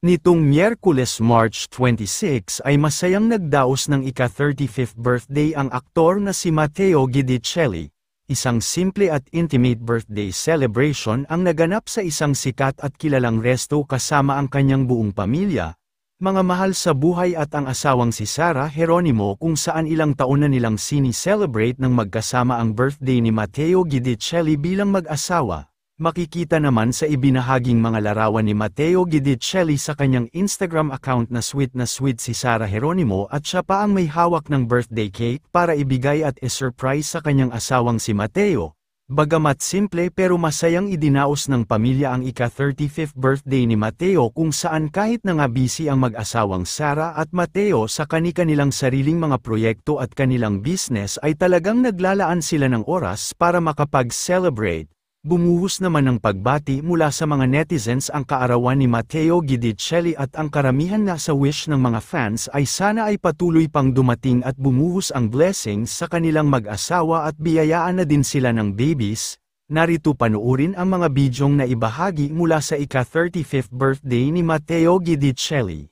Nitong Miyerkules March 26 ay masayang nagdaos ng ika-35th birthday ang aktor na si Matteo Guidicelli. Isang simple at intimate birthday celebration ang naganap sa isang sikat at kilalang resto kasama ang kanyang buong pamilya, mga mahal sa buhay at ang asawang si Sarah Geronimo, kung saan ilang taon na nilang sini-celebrate ng magkasama ang birthday ni Matteo Guidicelli bilang mag-asawa. Makikita naman sa ibinahaging mga larawan ni Matteo Guidicelli sa kanyang Instagram account na sweet si Sarah Geronimo at siya pa ang may hawak ng birthday cake para ibigay at i-surprise sa kanyang asawang si Matteo. Bagamat simple pero masayang idinaos ng pamilya ang ika-35th birthday ni Matteo, kung saan kahit na nga busy ang mag-asawang Sarah at Matteo sa kani-kanilang sariling mga proyekto at kanilang business, ay talagang naglalaan sila ng oras para makapag-celebrate. Bumuhos naman ng pagbati mula sa mga netizens ang kaarawan ni Matteo Guidicelli at ang karamihan na sa wish ng mga fans ay sana ay patuloy pang dumating at bumuhos ang blessings sa kanilang mag-asawa at biyayaan na din sila ng babies. Narito panuorin ang mga bidyong na ibahagi mula sa ika-35th birthday ni Matteo Guidicelli.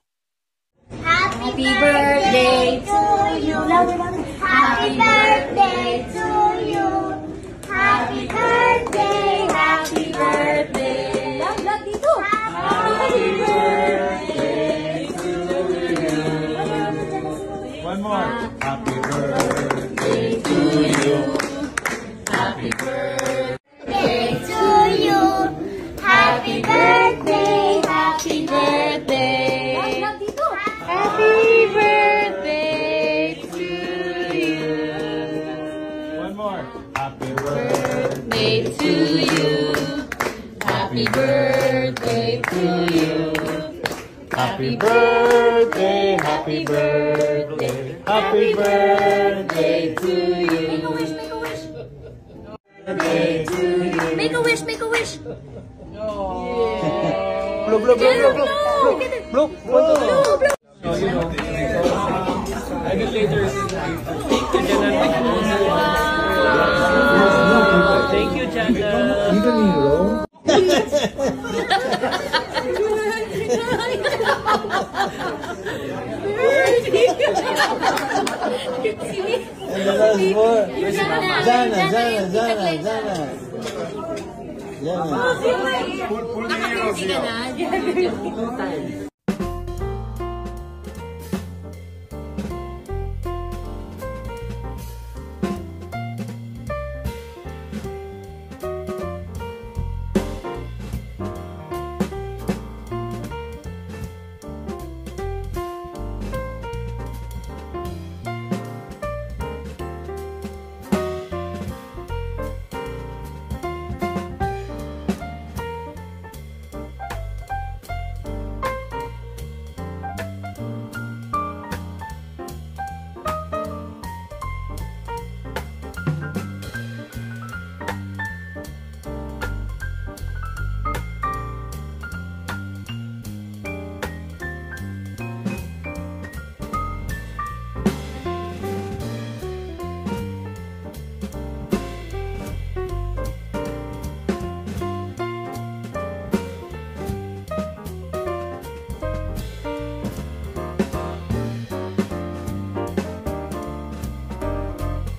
Happy birthday to you! Happy birthday to you! Happy birthday, happy birthday. Love dito. Happy birthday to you. One more. Happy birthday to you. Happy birthday to you. Happy birthday, happy birthday. Love dito. Happy birthday to you. One more. Happy Birthday to you. Happy birthday to you. Happy birthday, happy birthday, happy birthday to you. Make a wish, make a wish. Birthday to you. Make a wish, make a wish. Blow, blow, blow, blow, blow, blow, blow, blow. So, you know, I will later take the Thank you, Chanda. And the last more. Jana. Nakakita ka na.